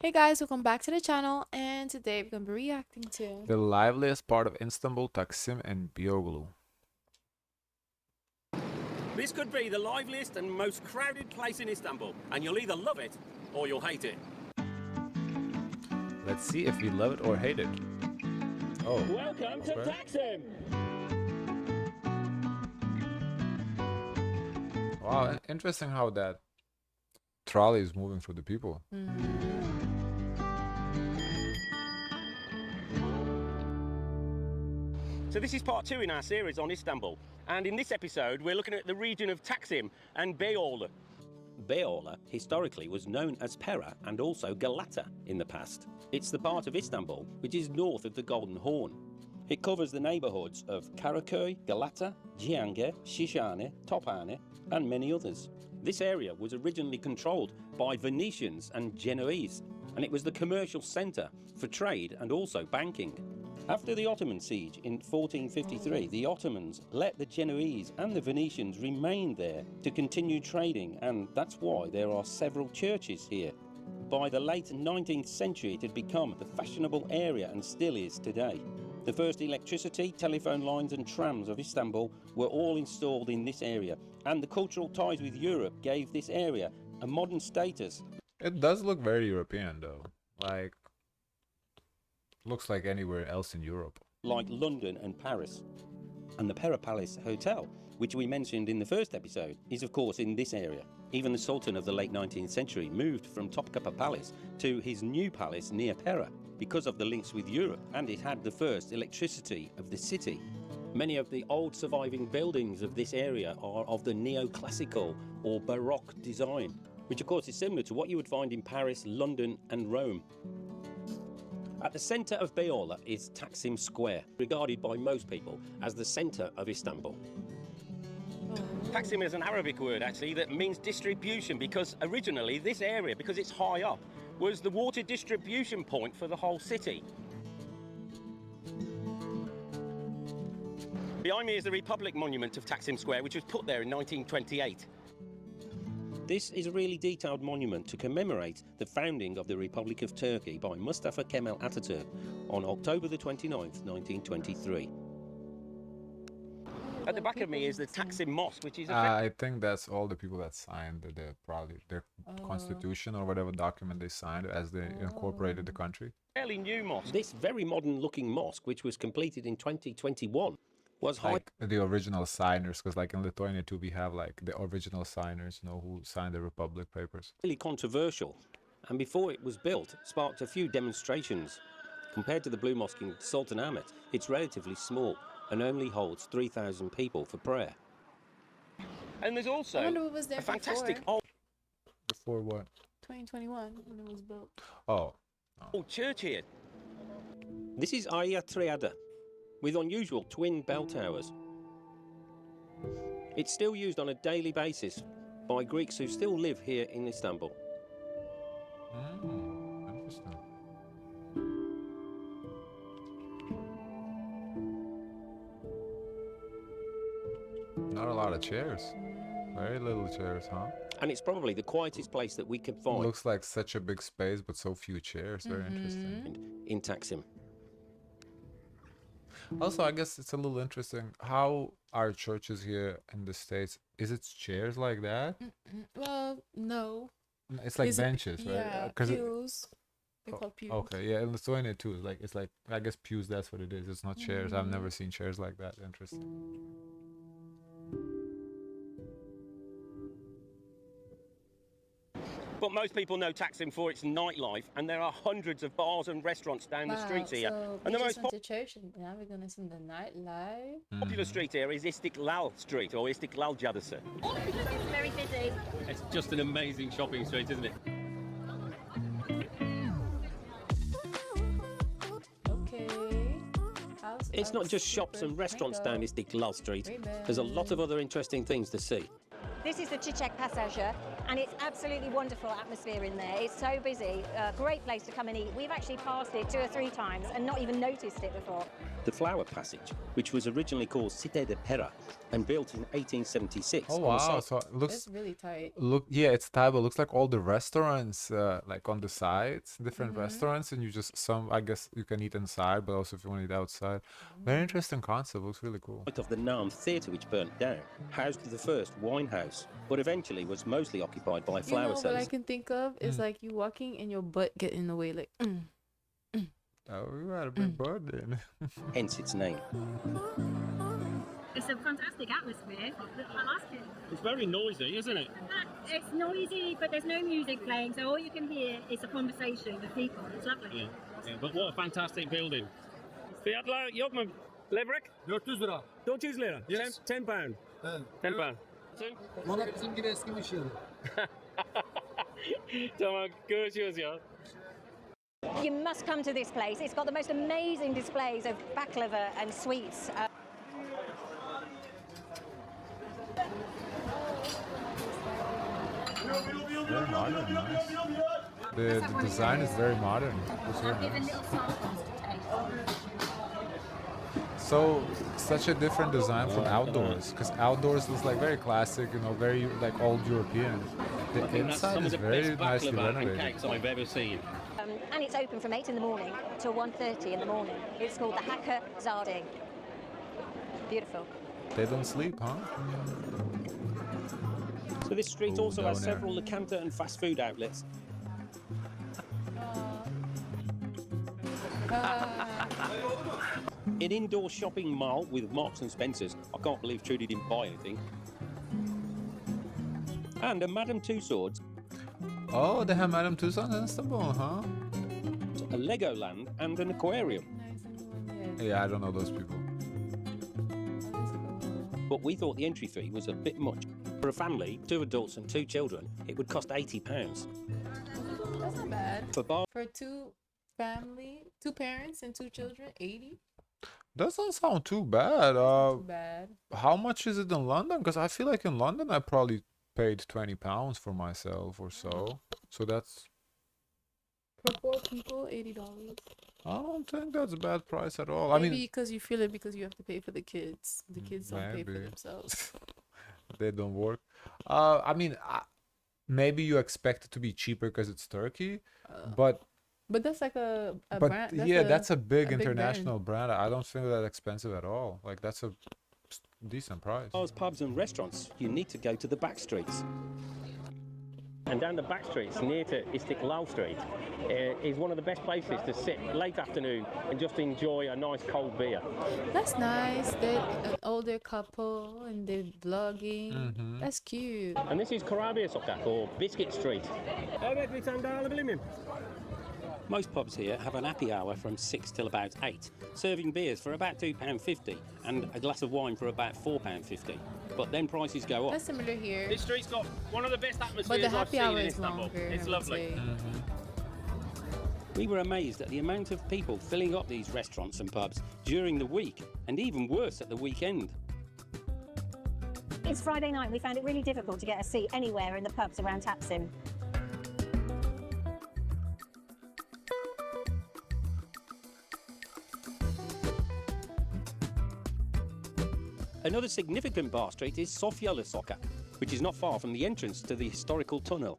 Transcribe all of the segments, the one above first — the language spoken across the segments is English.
Hey guys, welcome back to the channel, and today we're gonna be reacting to The liveliest part of Istanbul, Taksim and Beyoğlu. This could be the liveliest and most crowded place in Istanbul, and you'll either love it or you'll hate it. Let's see if we love it or hate it. Oh, Welcome to okay. Taksim! Wow, interesting how that trolley is moving through the people. So this is part 2 in our series on Istanbul, and in this episode we're looking at the region of Taksim and Beyoğlu. Beyoğlu historically was known as Pera and also Galata in the past. It's the part of Istanbul which is north of the Golden Horn. It covers the neighbourhoods of Karaköy, Galata, Cihangir, Şişhane, Tophane and many others. This area was originally controlled by Venetians and Genoese, and it was the commercial centre for trade and also banking. After the Ottoman siege in 1453, the Ottomans let the Genoese and the Venetians remain there to continue trading, and that's why there are several churches here. By the late 19th century, it had become the fashionable area and still is today. The first electricity, telephone lines and trams of Istanbul were all installed in this area, and the cultural ties with Europe gave this area a modern status. It does look very European though. Like, looks like anywhere else in Europe. Like London and Paris. And the Pera Palace Hotel, which we mentioned in the first episode, is of course in this area. Even the Sultan of the late 19th century moved from Topkapı Palace to his new palace near Pera because of the links with Europe, and it had the first electricity of the city. Many of the old surviving buildings of this area are of the neoclassical or Baroque design, which of course is similar to what you would find in Paris, London and Rome. At the centre of Beyoğlu is Taksim Square, regarded by most people as the centre of Istanbul. Taksim is an Arabic word actually that means distribution, because originally this area, because it's high up, was the water distribution point for the whole city. Behind me is the Republic Monument of Taksim Square, which was put there in 1928. This is a really detailed monument to commemorate the founding of the Republic of Turkey by Mustafa Kemal Atatürk on October the 29th, 1923. At the back of me is the Taksim Mosque, which is a I think that's all the people that signed their constitution or whatever document they signed as they incorporated the country. fairly new mosque. This very modern looking mosque, which was completed in 2021, was Like the original signers, because like in Lithuania too, we have like the original signers, who signed the Republic papers. highly controversial, and before it was built, sparked a few demonstrations. Compared to the Blue Mosque in Sultanahmet, it's relatively small and only holds 3,000 people for prayer. And there's also I wonder what was there a fantastic Before what? 2021 when it was built. Oh. old church here. This is Hagia Triada, with unusual twin bell towers. It's still used on a daily basis by Greeks who still live here in Istanbul. Interesting. Not a lot of chairs. Very little chairs, huh? And it's probably the quietest place that we can find Looks like such a big space, but so few chairs. Very interesting. in Taksim. Also, I guess it's a little interesting how our churches here in the States, is it chairs like that? Well, no. It's like Is it- benches, right? Yeah, 'Cause pews. They're called pews. okay, yeah, in Lithuania too. It's like I guess pews. That's what it is. It's not chairs. I've never seen chairs like that. Interesting. But most people know Taksim for its nightlife, and there are hundreds of bars and restaurants down the streets here. So And we the just most went to church, and now we're gonna see the nightlife. popular street here is Istiklal Street, or Istiklal Caddesi. It's very busy. It's just an amazing shopping street, isn't it? Okay. It's not just shops and restaurants down Istiklal Street. There's a lot of other interesting things to see. This is the Çiçek Passager, and it's absolutely wonderful atmosphere in there. It's so busy, great place to come and eat. We've actually passed it 2 or 3 times and not even noticed it before. The Flower Passage, which was originally called Cité de Pera and built in 1876. Oh on the wow! site. So it looks It's really tight. yeah, it's tight, but it looks like all the restaurants like on the sides, different restaurants, and you just I guess you can eat inside, but also if you want to eat outside. Very interesting concept. Looks really cool. Of the Nam Theatre, which burnt down, housed the first wine house, but eventually was mostly occupied by You flower know what I sellers. can think of is like you walking and your butt get in the way, like. Oh, you got a big butt then. Hence its name. It's a fantastic atmosphere. I like it. It's very noisy, isn't it? It's noisy, but there's no music playing, so all you can hear is a conversation with people. It's lovely. Yeah. But what a fantastic building. Fiyatlar yok mu? Levrek? 400 lira. 400 lira. Yes. 10 pound. Evet. 10 pound. Valla bizim gibi eskimiş yani. Tamam, görüşürüz ya. You must come to this place. It's got the most amazing displays of baklava and sweets. Very modern, nice. The design is very modern. Looks very nice. little samples to taste. So such a different design from outdoors, because outdoors looks like very classic, you know, very like old European. The That's inside some is of the very best nicely baklava and renovated. cakes I've ever seen. And it's open from 8 in the morning till 1:30 in the morning. It's called the Hacker Zarding. Beautiful. They don't sleep, huh? So this street Ooh, also has down there. several Lecanter and fast food outlets. An indoor shopping mall with Marks and Spencers. I can't believe Trudy didn't buy anything. And a Madame Tussauds, Oh, they have Madame Tussauds in Istanbul, huh? a Legoland, and an aquarium. Nice and warm, Yeah, I don't know those people. But we thought the entry fee was a bit much. For a family, 2 adults and 2 children, it would cost £80. That's not bad. For bar For 2 parents and 2 children, 80. Doesn't sound too bad. Too bad. How much is it in London? Because I feel like in London I probably paid £20 for myself or so. So that's, For 4 people, $80. I don't think that's a bad price at all. Maybe I mean, because you feel it because you have to pay for the kids. The kids don't pay for Maybe. themselves. they don't work. I mean, maybe you expect it to be cheaper because it's Turkey, but But that's like a but brand. yeah, that's a big big brand. international brand. I don't think that expensive at all. Like that's a decent price. bars, pubs and restaurants, you need to go to the back streets. And down the back streets, near to Istiklal Street, is one of the best places to sit late afternoon and just enjoy a nice cold beer. That's nice. They're an older couple and they're vlogging. Mm-hmm. That's cute. And this is Kurabiye Sokak, or Biscuit Street. Evet, bir tane daha alabilir miyim? Most pubs here have an happy hour from 6 till about 8, serving beers for about £2.50 and a glass of wine for about £4.50. But then prices go up. That's similar here. This street's got one of the best But atmospheres the I've happy seen hour in is Istanbul. longer. It's I would lovely. say. We were amazed at the amount of people filling up these restaurants and pubs during the week, and even worse at the weekend. It's Friday night. We found it really difficult to get a seat anywhere in the pubs around Taksim. Another significant bar street is Sofyalı Sokak, which is not far from the entrance to the historical tunnel.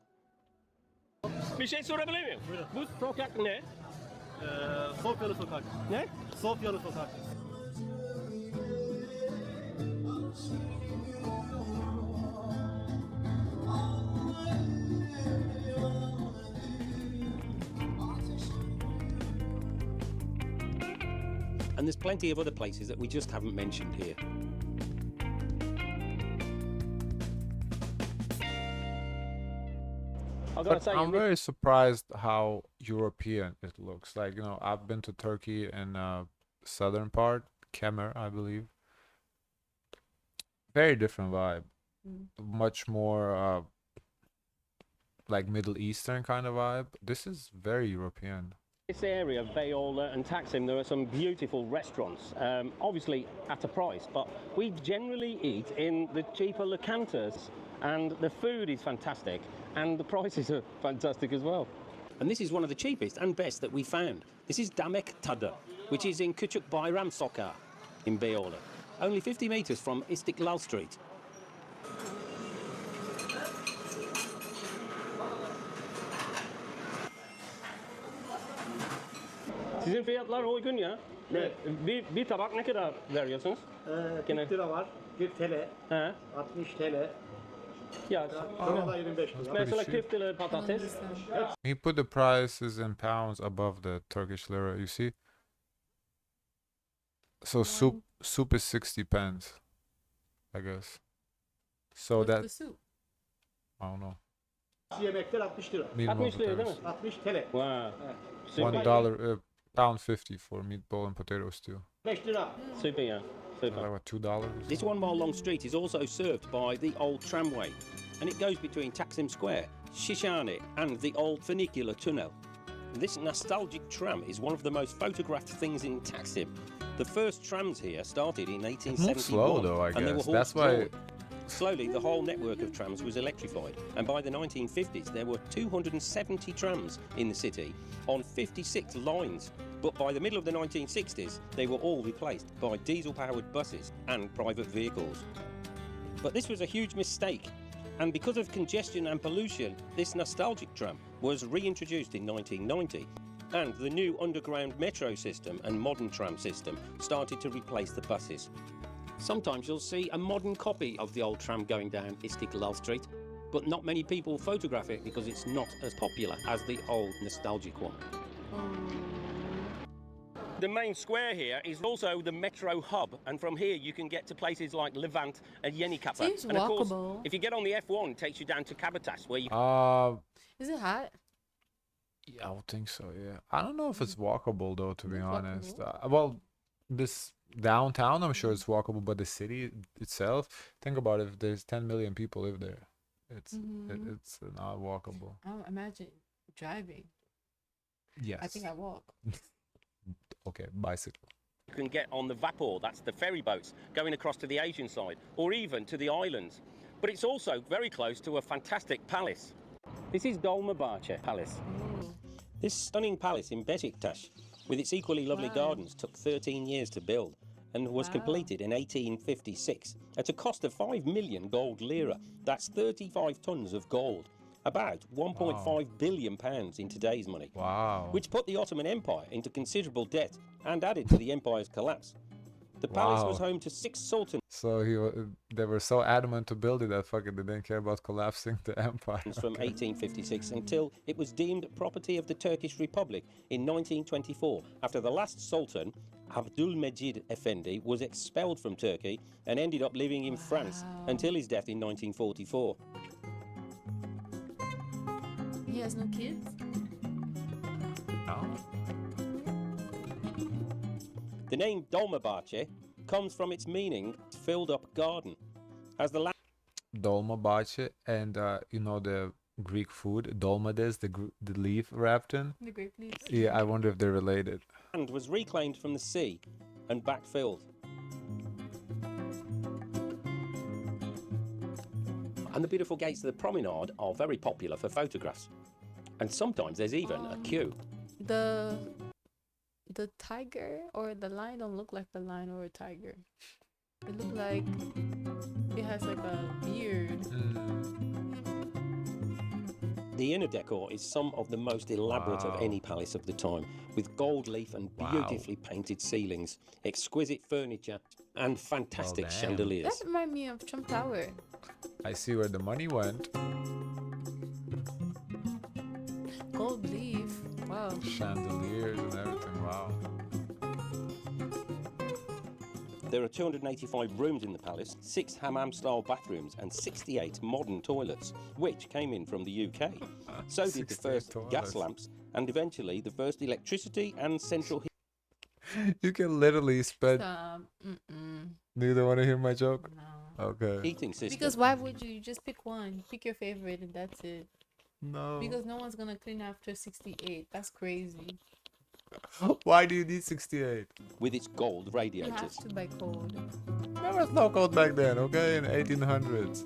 Bir şey sorabilir miyim? Bu sokak ne? Sofyalı Sokak. Ne? Sofyalı Sokak. And there's plenty of other places that we just haven't mentioned here. I've got to But say, I'm very surprised how European it looks. Like, you know, I've been to Turkey in southern part, Kemer, I believe. Very different vibe. Much more like Middle Eastern kind of vibe. This is very European. This area of Beyoğlu and Taksim, there are some beautiful restaurants, obviously at a price, but we generally eat in the cheaper locantas, and the food is fantastic, and the prices are fantastic as well. And this is one of the cheapest and best that we found. This is Damek Tadı, which is in Küçük Bayram Sokak in Beyoğlu, only 50 metres from İstiklal Street. Sizin fiyatlar uygun ya. Evet. Bir tabak ne kadar veriyorsunuz? 40 lira var, 1 TL, He. 60 TL, Ya sonra da 25 lira. mesela cheap. köfteli patates. He put the prices in pounds above the Turkish lira, you see? So soup is 60 pence, I guess. So What's that the soup? I don't know. Yemekler 60 lira. Meatball 60 lira değil mi? potatoes. 60 TL. Wow. $1, pound 50 for meatball and potato stew. 5 lira. Super ya. Like Super. what, $2? This 1 mile long street is also served by the old tramway, and it goes between Taksim Square, Shishane, and the old funicular tunnel. This nostalgic tram is one of the most photographed things in Taksim. The first trams here started in 1871, Moves slow though, I and they were guess. That's why. horse-drawn. Slowly, the whole network of trams was electrified, and by the 1950s, there were 270 trams in the city on 56 lines. But by the middle of the 1960s, they were all replaced by diesel-powered buses and private vehicles. But this was a huge mistake, and because of congestion and pollution, this nostalgic tram was reintroduced in 1990, and the new underground metro system and modern tram system started to replace the buses. Sometimes you'll see a modern copy of the old tram going down İstiklal Street, but not many people photograph it because it's not as popular as the old nostalgic one. The main square here is also the metro hub, and from here you can get to places like Levant and Yenikapı. Seems And of course, walkable. if you get on the F1, it takes you down to Kabataş, where you Is it hot? Yeah, I would think so. Yeah, I don't know if it's walkable though, to be It's honest. walkable. Well, this downtown, I'm sure it's walkable, but the city itself, think about it, if there's 10 million people live there, it's it's not walkable. I don't imagine driving. Yes. I think I walk. Okay, bicycle. can get on the vapor, that's the ferry boats, going across to the Asian side, or even to the islands. But it's also very close to a fantastic palace. This is Dolmabahce Palace. This stunning palace in Beşiktaş, with its equally lovely Wow. gardens, took 13 years to build and was Wow. completed in 1856 at a cost of 5 million gold lira. That's 35 tons of gold, about 1.5 billion pounds in today's money, Wow. which put the Ottoman Empire into considerable debt and added to the empire's collapse. The palace was Wow. home to 6 sultans So they were so adamant to build it that fucking they didn't care about collapsing the empire. from 1856 until it was deemed property of the Turkish Republic in 1924 after the last sultan, Abdülmecid Efendi, was expelled from Turkey and ended up living in France until his death in 1944. He has no kids? No? The name Dolmabahce comes from its meaning filled up garden. As the Dolmabahce and you know the Greek food dolmades, the leaf wrapped in. The grape leaves? Yeah, I wonder if they're related. land was reclaimed from the sea and backfilled. And the beautiful gates of the promenade are very popular for photographs. And sometimes there's even a queue. The tiger or the lion don't look like the lion or a tiger. It look like it has like a beard. The inner decor is some of the most elaborate of Wow. any palace of the time, with gold leaf and Wow. beautifully painted ceilings, exquisite furniture, and fantastic damn. chandeliers. That reminds me of Trump Tower. I see where the money went. Gold leaf. Wow. Chandeliers and everything. Wow. There are 285 rooms in the palace, 6 hammam-style bathrooms and 68 modern toilets, which came in from the UK. So did the 68 first gas toilets. lamps and eventually the first electricity and central You can literally spend. Stop. Do you want to hear my joke? No. Okay. heating system. Because why would you just pick one? Pick your favorite and that's it. No. Because no one's gonna clean after 68. That's crazy. Why do you need 68? with its gold You have radiators. to buy cold. There was no code back then, okay? In 1800s.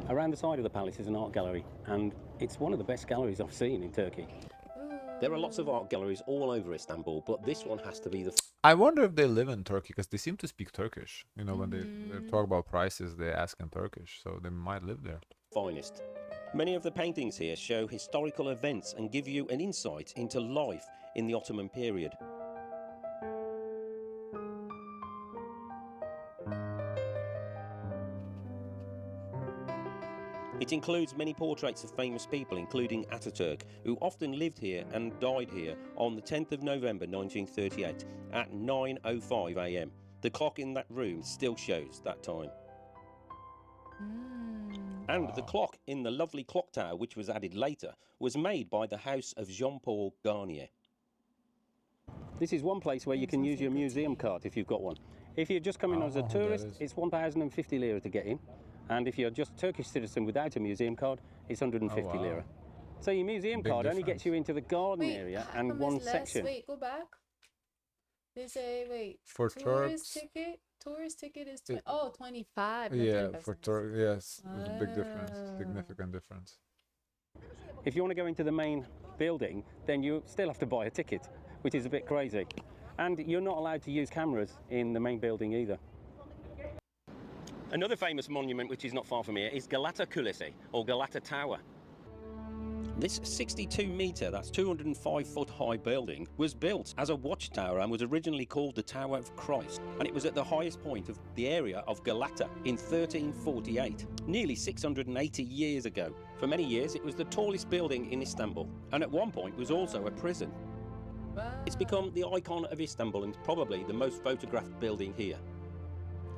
Around the side of the palace is an art gallery, and it's one of the best galleries I've seen in Turkey. There are lots of art galleries all over Istanbul, but this one has to be the I wonder if they live in Turkey because they seem to speak Turkish. You know, when they talk about prices, they ask in Turkish, so they might live there. finest. Many of the paintings here show historical events and give you an insight into life in the Ottoman period. It includes many portraits of famous people, including Ataturk, who often lived here and died here on the 10th of November 1938 at 9:05 a.m. The clock in that room still shows that time. And the clock in the lovely clock tower, which was added later, was made by the house of Jean-Paul Garnier. This is one place where you can use your museum card if you've got one. If you're just coming as a that tourist, is- it's 1,050 lira to get in. And if you're just a Turkish citizen without a museum card, it's 150 wow. lira. So your museum Big card only difference. gets you into the garden Wait, area how and come one it's less? section. Wait, go back. They say, wait, For tourist Turks, ticket is It- 25. not yeah, 10 for pesos. Turks, yes, there's a big difference, Ah. significant difference. If you want to go into the main building, then you still have to buy a ticket, which is a bit crazy. And you're not allowed to use cameras in the main building either. Another famous monument which is not far from here is Galata Kulesi, or Galata Tower. This 62-metre, that's 205-foot high building, was built as a watchtower and was originally called the Tower of Christ, and it was at the highest point of the area of Galata in 1348, nearly 680 years ago. For many years it was the tallest building in Istanbul, and at one point was also a prison. It's become the icon of Istanbul and probably the most photographed building here.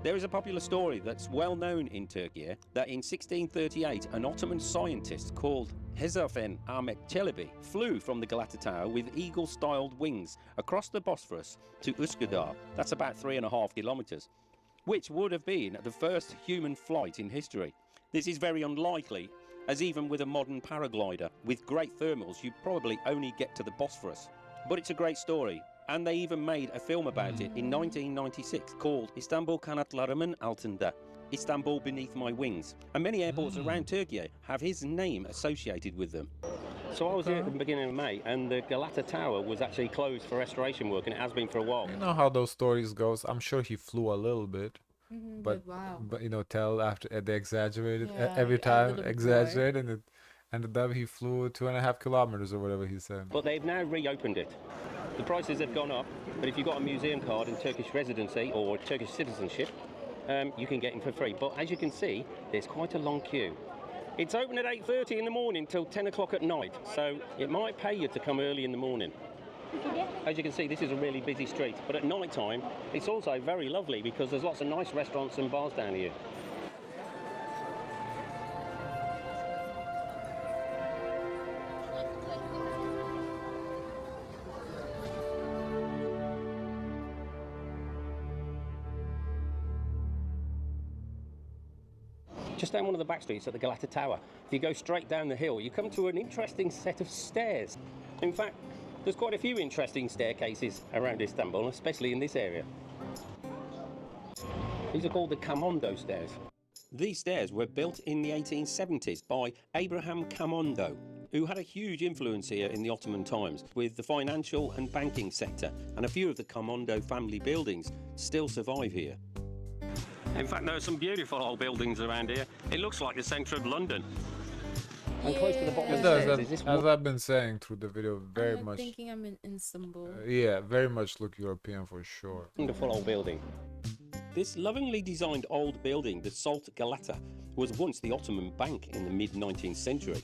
There is a popular story that's well known in Turkey that in 1638 an Ottoman scientist called Hezafen Ahmet Çelebi flew from the Galata Tower with eagle-styled wings across the Bosphorus to Üsküdar. That's about 3.5 kilometres, which would have been the first human flight in history. This is very unlikely, as even with a modern paraglider with great thermals you probably only get to the Bosphorus. But it's a great story, and they even made a film about it in 1996 called Istanbul Kanatlarımın Altında, Istanbul Beneath My Wings, and many airports around Turkey have his name associated with them. So I was here at the beginning of May, and the Galata Tower was actually closed for restoration work, and it has been for a while. You know how those stories goes. I'm sure he flew a little bit, But wow. but you know, tell after they exaggerated Yeah, every you add a time, little bit exaggerate, and it ended up he flew 2.5 kilometers or whatever he said. But they've now reopened it. The prices have gone up, but if you've got a museum card in Turkish residency or Turkish citizenship, you can get in for free. But as you can see, there's quite a long queue. It's open at 8:30 in the morning till 10 o'clock at night, so it might pay you to come early in the morning. As you can see, this is a really busy street, but at night time, it's also very lovely because there's lots of nice restaurants and bars down here. Just down one of the back streets at the Galata Tower, if you go straight down the hill, you come to an interesting set of stairs. In fact, there's quite a few interesting staircases around Istanbul, especially in this area. These are called the Kamondo stairs. These stairs were built in the 1870s by Abraham Kamondo, who had a huge influence here in the Ottoman times with the financial and banking sector, and a few of the Kamondo family buildings still survive here. In fact, there are some beautiful old buildings around here. It looks like the centre of London. And close to the bottom It of the does, stairs and is this as I've been saying through the video, very I'm much, thinking I'm in Istanbul. yeah, very much look European for sure. wonderful old building. This lovingly designed old building, the Salt Galata, was once the Ottoman Bank in the mid-19th century.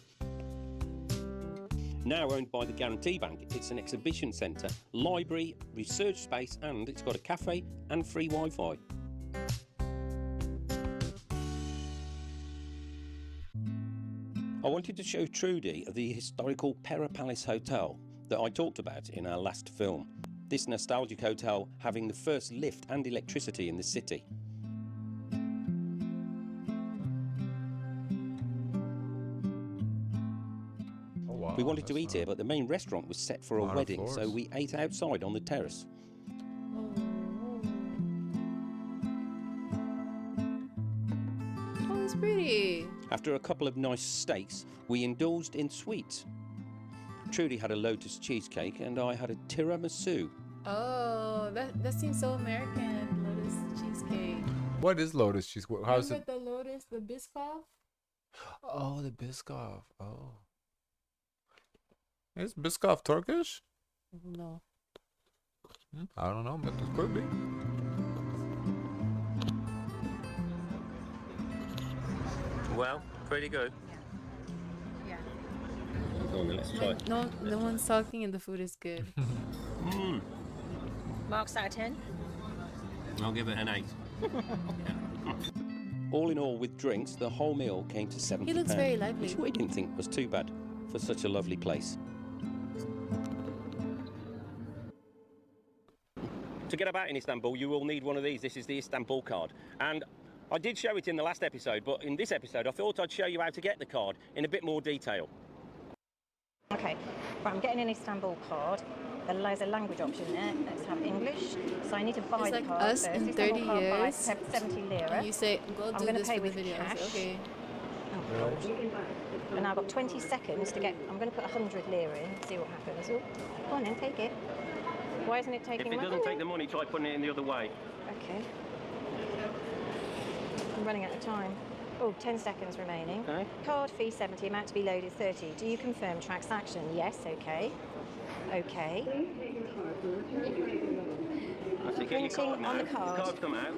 Now owned by the Guarantee Bank, it's an exhibition centre, library, research space, and it's got a cafe and free Wi-Fi. I wanted to show Trudy the historical Pera Palace Hotel that I talked about in our last film. This nostalgic hotel having the first lift and electricity in the city. We wanted to eat here, but the main restaurant was set for a Lot of wedding, so floors. we ate outside on the terrace. Oh, it's pretty. After a couple of nice steaks, we indulged in sweets. Trudy had a lotus cheesecake and I had a tiramisu. Oh, that seems so American. Lotus cheesecake. What is lotus cheese? How's Remember it? the lotus, the Biscoff? Oh, the Biscoff. Oh. Is Biscoff Turkish? No. I don't know, but it could be. Well, pretty good. Yeah. Go on then, let's try. No one's talking and the food is good. Marks out of 10. I'll give it an 8. All in all, with drinks, the whole meal came to £70. He looks very lively. Which we didn't think was too bad for such a lovely place. To get about in Istanbul, you will need one of these. This is the Istanbul card. And I did show it in the last episode, but in this episode, I thought I'd show you how to get the card in a bit more detail. Okay, right, I'm getting an Istanbul card. There's a language option there. Let's have English. So I need to buy It's the like card us first. in Istanbul 30 card buy years. 70 lira. And you say, go I'm do gonna this pay for the with video. cash. Okay. Oh, God. And I've got 20 seconds to get. I'm going to put 100 lira in. See what happens. Oh, go on then, take it. Why isn't it taking? If it doesn't take the money, try putting it in the other way. Okay. I'm running out of time. Oh, 10 seconds remaining. Okay. Card fee 70, amount to be loaded 30. Do you confirm transaction? Yes, okay. Okay. That's it, get your card Printing on now. the card. Card's come out.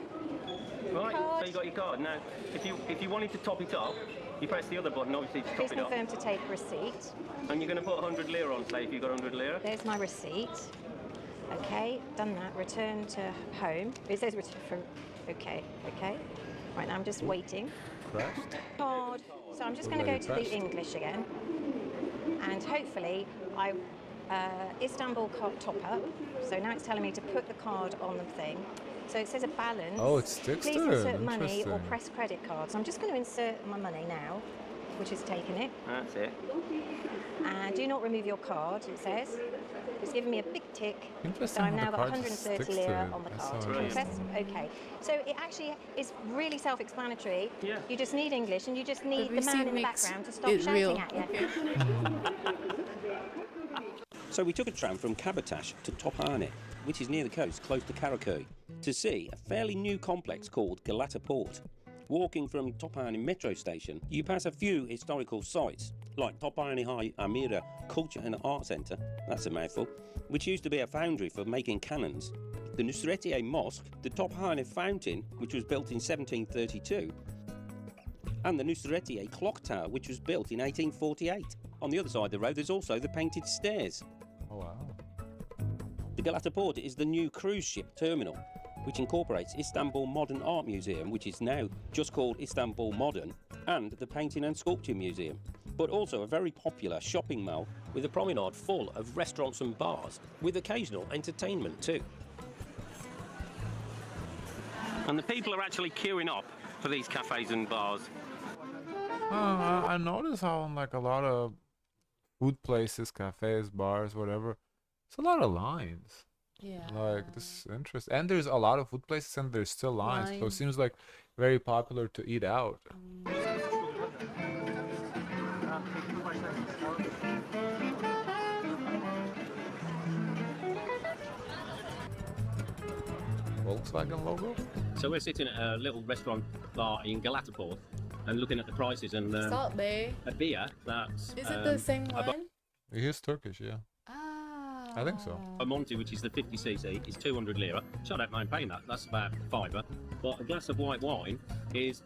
Right, Card. so you got your card. Now, if you wanted to top it up, you press the other button, obviously, to Please top it up. confirm to take receipt. And you're going to put 100 lira on, say, if you've got 100 lira. There's my receipt. Okay, done that. Return to home. It says return from. Okay, okay. Right, now I'm just waiting. Crashed? Card. So I'm just going to go to the English again. And hopefully, Istanbul card top up. So now it's telling me to put the card on the thing. So it says a balance. Oh, it sticks Please to it. insert money or Interesting. press credit card. So I'm just going to insert my money now, which is taking it. That's it. And do not remove your card, it says. It's giving me a big tick. Interesting So I've how now the got card just 130 sticks to lira it. on the That's card. so Brilliant. Press- Okay. So it actually is really self-explanatory. Yeah. You just need English and you just need the, receipt man in the makes background to stop it shouting real. at you. So we took a tram from Kabataş to Tophane, which is near the coast, close to Karaköy, to see a fairly new complex called Galata Port. Walking from Tophane metro station, you pass a few historical sites, like Tophane High Amira Culture and Art Centre, that's a mouthful, which used to be a foundry for making cannons, the Nusretiye Mosque, the Tophane Fountain, which was built in 1732, and the Nusretiye Clock Tower, which was built in 1848. On the other side of the road, there's also the painted stairs. Oh, wow. The Galata Port is the new cruise ship terminal, which incorporates Istanbul Modern Art Museum, which is now just called Istanbul Modern, and the Painting and Sculpture Museum, but also a very popular shopping mall with a promenade full of restaurants and bars, with occasional entertainment too. And the people are actually queuing up for these cafes and bars. I noticed how on like a lot of food places, cafes, bars, whatever, it's a lot of lines. Yeah. Like this is interesting. And there's a lot of food places and there's still lines. So it Lines. seems like very popular to eat out. Volkswagen logo? So we're sitting at a little restaurant bar in Galata Port and looking at the prices and Salt Bay. a beer that's Is it the same a one? He is Turkish, yeah. Ah. I think so. A Monty, which is the 50cc, is 200 lira. So I don't mind paying that. That's about £5. But a glass of white wine is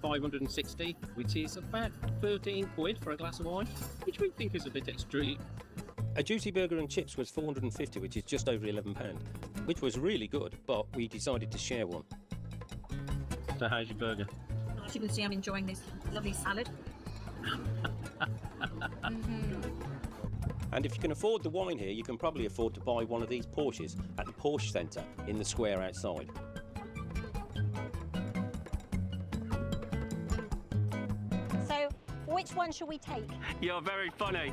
560, which is about 13 quid for a glass of wine, which we think is a bit extreme. A juicy burger and chips was 450, which is just over £11, which was really good, but we decided to share one. So how's your burger? As you can see, I'm enjoying this lovely salad. And if you can afford the wine here, you can probably afford to buy one of these Porsches at the Porsche Centre in the square outside. So, which one shall we take? You're very funny.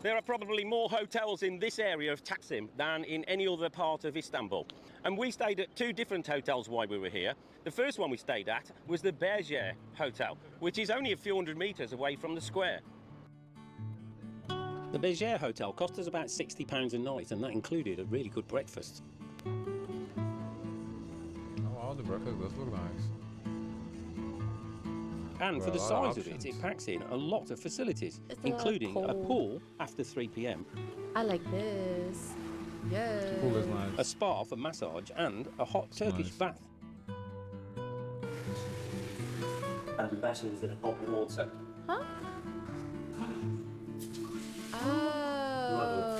There are probably more hotels in this area of Taksim than in any other part of Istanbul. And we stayed at two different hotels while we were here. The first one we stayed at was the Berger Hotel, which is only a few hundred metres away from the square. The Berger Hotel cost us about £60 a night, and that included a really good breakfast. Oh wow, the breakfast does look nice. And for the Well, a lot of size of it, options. it packs in a lot of facilities, It's a lot of including a pool. pool after 3 p.m, I like this. Yeah. Pool is a nice. spa for massage, and a hot Turkish nice. bath. And the best is in hot water. Huh? Oh.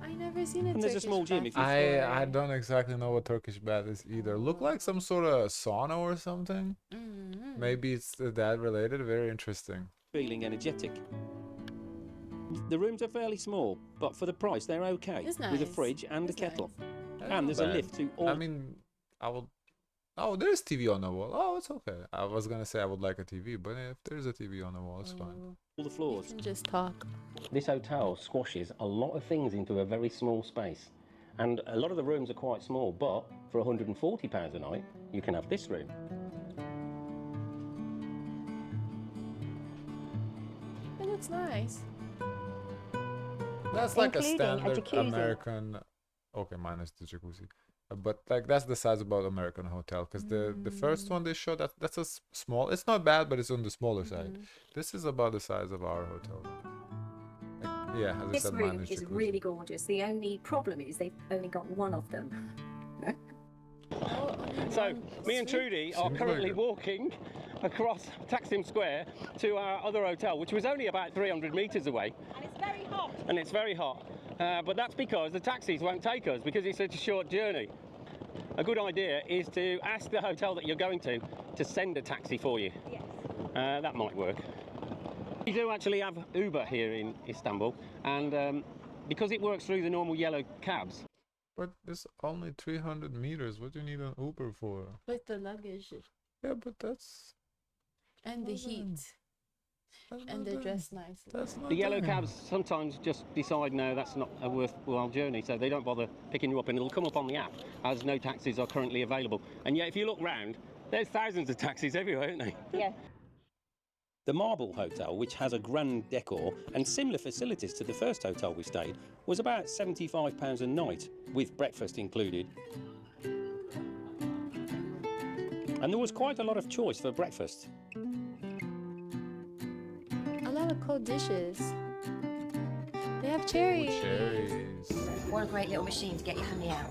I never seen a And there's a Turkish small gym bath if you I don't exactly know what Turkish bath is either. Look like some sort of sauna or something. Mhm. Maybe it's that related. Very interesting. feeling energetic. The rooms are fairly small, but for the price they're okay, It's with a nice. fridge and It's a kettle. nice. And there's a Bad. lift to all. I mean, I would. Oh, there's TV on the wall. Oh, it's okay. I was gonna say I would like a TV, but if there's a TV on the wall, it's fine. Oh, all the you floors. can just talk. This hotel squashes a lot of things into a very small space. And a lot of the rooms are quite small, but for £140 a night, you can have this room. It looks nice. That's like a Including a standard jacuzzi. American. Okay, minus the jacuzzi. But like that's the size about American hotel, because the first one they showed that's a small. It's not bad, but it's on the smaller side. This is about the size of our hotel. Like, yeah, as I This said, room minus is jacuzzi. really gorgeous. The only problem is they've only got one of them. So, me and Trudy are Seems currently like it. walking across Taksim Square to our other hotel, which was only about 300 metres away. And it's very hot. And it's very hot. But that's because the taxis won't take us because it's such a short journey. A good idea is to ask the hotel that you're going to send a taxi for you. Yes. That might work. We do actually have Uber here in Istanbul, and because it works through the normal yellow cabs, But it's only 300 meters. What do you need an Uber for? With the luggage Yeah, but that's and the heat. And they're dressed nicely. That's not the yellow them. cabs sometimes just decide, no, that's not a worthwhile journey, so they don't bother picking you up, and it'll come up on the app as no taxis are currently available. And yet, if you look round, there's thousands of taxis everywhere, aren't there? Yeah. The Marble Hotel, which has a grand decor and similar facilities to the first hotel we stayed, was about £75 a night, with breakfast included. And there was quite a lot of choice for breakfast. A lot of cold dishes. They have Ooh, cherries. cherries. What a great little machine to get your honey out.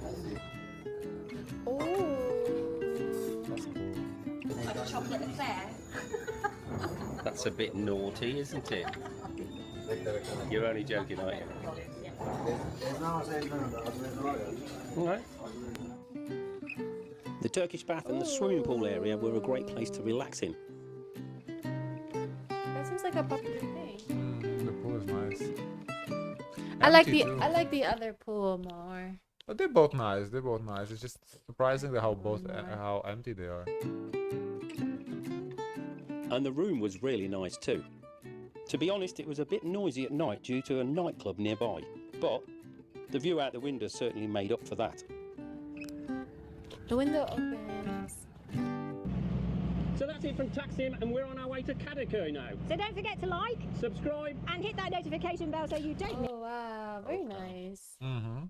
Oh. That's cool. Like a chocolate eclair. That's a bit naughty, isn't it? You're only joking, aren't you? All right. The Turkish bath and the swimming pool area were a great place to relax in. That seems like a popular thing. The pool is nice. I like Empty, the too. I like the other pool more. But they're both nice. They're both nice. It's just surprising how how empty they are. And the room was really nice too. To be honest, it was a bit noisy at night due to a nightclub nearby, but the view out the window certainly made up for that. The window opens. So that's it from Taksim, and we're on our way to Kadıköy now. So don't forget to like Subscribe. and hit that notification bell so you don't miss. Oh wow, very nice. Mm-hmm.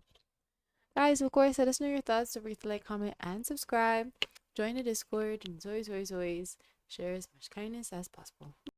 Guys, of course, let us know your thoughts. Don't forget to like, comment, and subscribe. Join the Discord, and always share as much kindness as possible.